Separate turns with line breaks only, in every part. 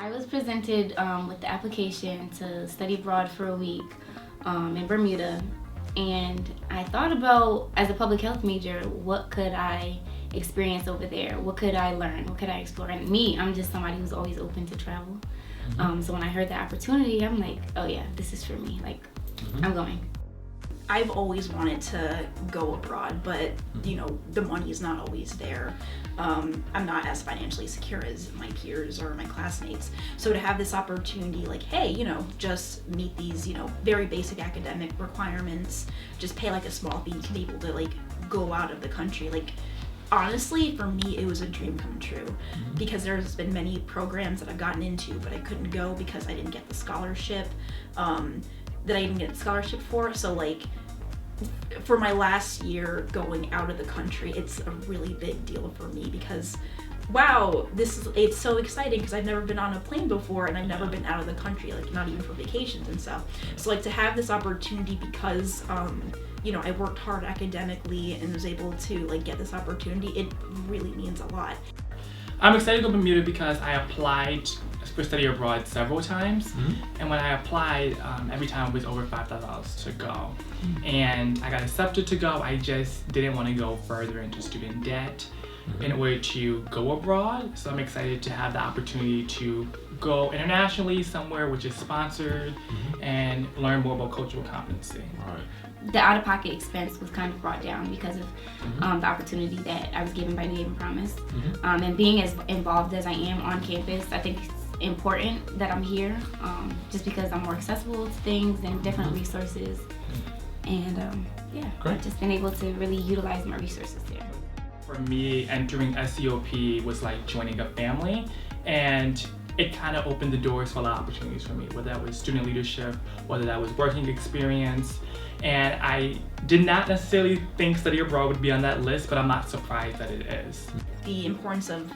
I was presented with the application to study abroad for a week in Bermuda, and I thought about, as a public health major, what could I experience over there? What could I learn? What could I explore? And me, I'm just somebody who's always open to travel. So when I heard the opportunity, I'm like, oh yeah, this is for me. Like, I'm going.
I've always wanted to go abroad, but you know, the money is not always there. I'm not as financially secure as my peers or my classmates. So to have this opportunity, like, hey, you know, just meet these, you know, very basic academic requirements, just pay like a small fee to be able to like go out of the country. Like, honestly, for me, it was a dream come true because there's been many programs that I've gotten into, but I couldn't go because I didn't get the scholarship that I didn't get the scholarship for. So like, for my last year going out of the country, it's a really big deal for me because, wow, it's so exciting because I've never been on a plane before and I've never been out of the country, like not even for vacations and stuff. So like to have this opportunity because, you know, I worked hard academically and was able to like get this opportunity, it really means a lot.
I'm excited to go to Bermuda because I applied for study abroad several times, and when I applied, every time it was over $5,000 to go. And I got accepted to go. I just didn't want to go further into student debt in order to go abroad. So I'm excited to have the opportunity to go internationally somewhere which is sponsored and learn more about cultural competency.
The out-of-pocket expense was kind of brought down because of the opportunity that I was given by Name and Promise. And being as involved as I am on campus, I think it's important that I'm here just because I'm more accessible to things and different resources. And yeah, I've just been able to really utilize my resources there.
For me, entering SEOP was like joining a family, and it kind of opened the doors for a lot of opportunities for me, whether that was student leadership, whether that was working experience. And I did not necessarily think study abroad would be on that list, but I'm not surprised that it is.
The importance of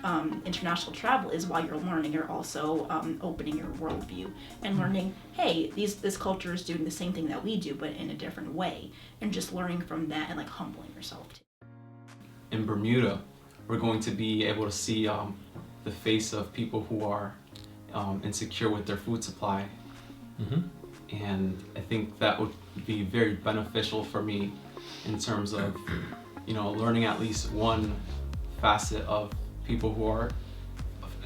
international travel is while you're learning, you're also opening your worldview and learning, hey, this culture is doing the same thing that we do, but in a different way, and just learning from that and like humbling yourself too.
In Bermuda, we're going to be able to see the face of people who are insecure with their food supply. And I think that would be very beneficial for me in terms of, you know, learning at least one facet of people who are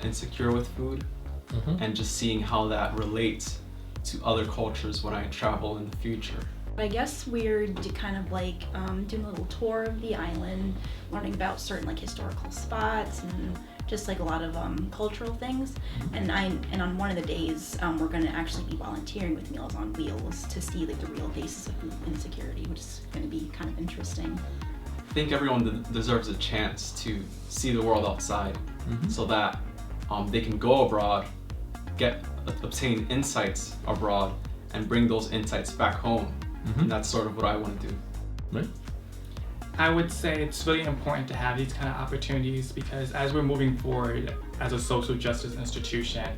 insecure with food and just seeing how that relates to other cultures when I travel in the future.
I guess we're kind of like doing a little tour of the island, learning about certain like historical spots and just like a lot of cultural things. And on one of the days, we're going to actually be volunteering with Meals on Wheels to see like the real faces of food insecurity, which is going to be kind of interesting.
I think everyone deserves a chance to see the world outside so that they can go abroad, obtain insights abroad, and bring those insights back home. And that's sort of what I want to do.
Right.
I would say it's really important to have these kind of opportunities because as we're moving forward as a social justice institution,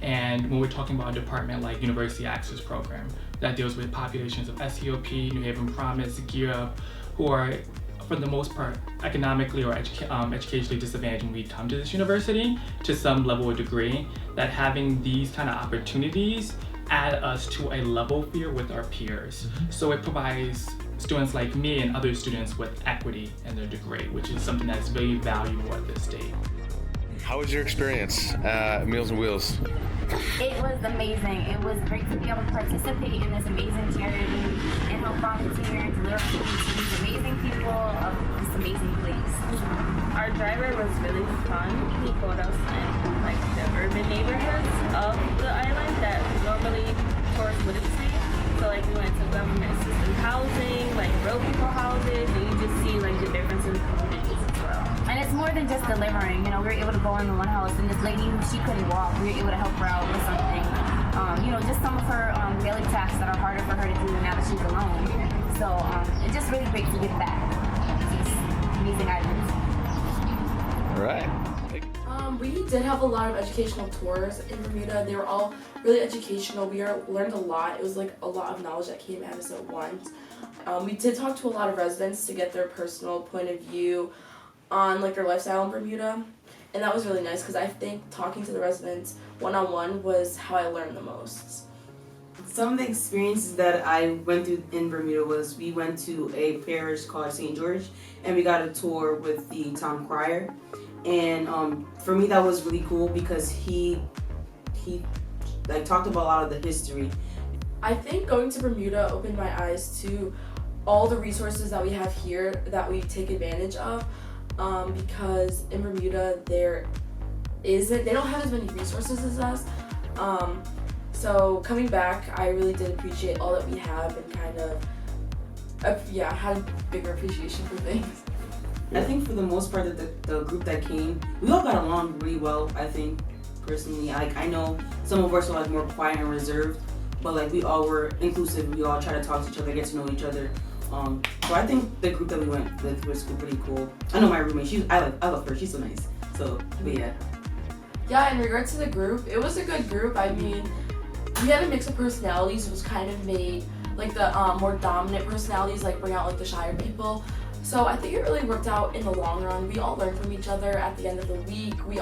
and when we're talking about a department like University Access Program that deals with populations of SEOP, New Haven Promise, Gear Up, who are for the most part economically or educationally disadvantaged when we come to this university to some level or degree, that having these kind of opportunities add us to a level field with our peers. So it provides students like me and other students with equity in their degree, which is something that's very valuable at this state.
How was your experience at Meals on Wheels?
It was amazing. It was great to be able to participate in this amazing charity and help volunteer and deliver food to these amazing people of this amazing place.
Our driver was really fun. He put us in like the urban neighborhoods of the island that normally tourists wouldn't see. So like we went to government assisted housing, like real people houses, and you just see like the difference in communities as well.
And it's more than just delivering. You know, we were able to go in the one house, and this lady, she couldn't walk. We were able to help her out with something. You know, just some of her daily tasks that are harder for her to do now that she's alone. So it's just really great to give back to these amazing islands.
All right.
We did have a lot of educational tours in Bermuda. They were all really educational. We learned a lot. It was like a lot of knowledge that came at us at once. We did talk to a lot of residents to get their personal point of view on like their lifestyle in Bermuda. and that was really nice because I think talking to the residents one-on-one was how I learned the most.
Some of the experiences that I went through in Bermuda was we went to a parish called St. George, and we got a tour with the town crier. And for me, that was really cool because he like talked about a lot of the history.
I think going to Bermuda opened my eyes to all the resources that we have here that we take advantage of, because in Bermuda they don't have as many resources as us. So coming back, I really did appreciate all that we have and kind of had a bigger appreciation for things.
I think for the most part that the group that came, we all got along really well. I think personally, like I know some of us are like more quiet and reserved, but like we all were inclusive. We all try to talk to each other, get to know each other. So I think the group that we went with was pretty cool. I know my roommate. I love her. She's so nice. So, but yeah.
Yeah, in regards to the group, it was a good group. I mean, we had a mix of personalities. It was kind of made like the more dominant personalities like bring out like the shyer people. So I think it really worked out in the long run. We all learned from each other at the end of the week. We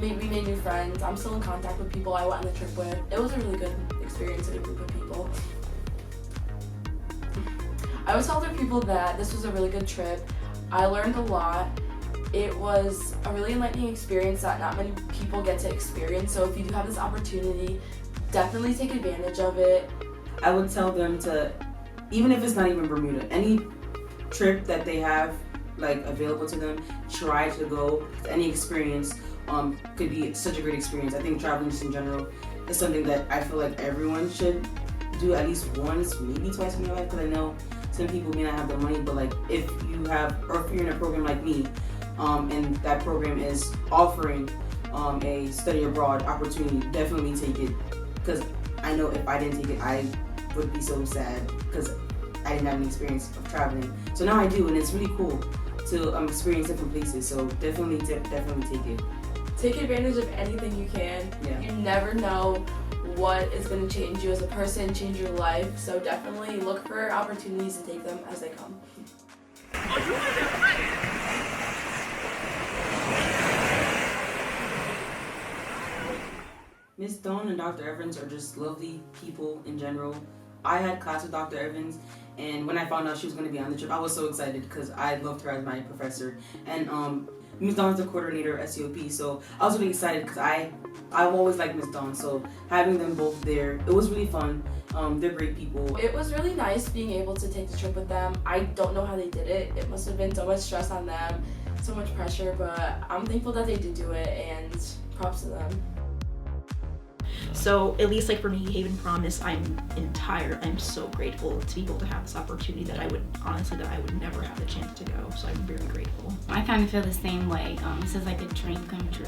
made new friends. I'm still in contact with people I went on the trip with. It was a really good experience with a group of people. I always tell other people that this was a really good trip. I learned a lot. It was a really enlightening experience that not many people get to experience. So if you do have this opportunity, definitely take advantage of it.
I would tell them to, even if it's not even Bermuda, any trip that they have like available to them, try to go. Any experience could be such a great experience. I think traveling just in general is something that I feel like everyone should do at least once, maybe twice in their life, because I know some people may not have the money, but like if you have, or if you're in a program like me, and that program is offering a study abroad opportunity, definitely take it, because I know if I didn't take it, I would be so sad because I didn't have any experience of traveling. So now I do, and it's really cool to experience different places. So definitely take it.
Take advantage of anything you can.
Yeah.
You never know what is going to change you as a person, change your life. So definitely look for opportunities and take them as they come.
Miss Dawn and Dr. Evans are just lovely people in general. I had class with Dr. Evans, and when I found out she was going to be on the trip, I was so excited because I loved her as my professor. And Miss Dawn's the coordinator at SEOP, so I was really excited because I've always liked Miss Dawn. So having them both there, it was really fun. They're great people.
It was really nice being able to take the trip with them. I don't know how they did it. It must have been so much stress on them, so much pressure, but I'm thankful that they did do it, and props to them.
So at least like for me, Haven Promise, I'm so grateful to be able to have this opportunity that I would never have the chance to go. So I'm very grateful.
I kind of feel the same way. This is like a dream come true.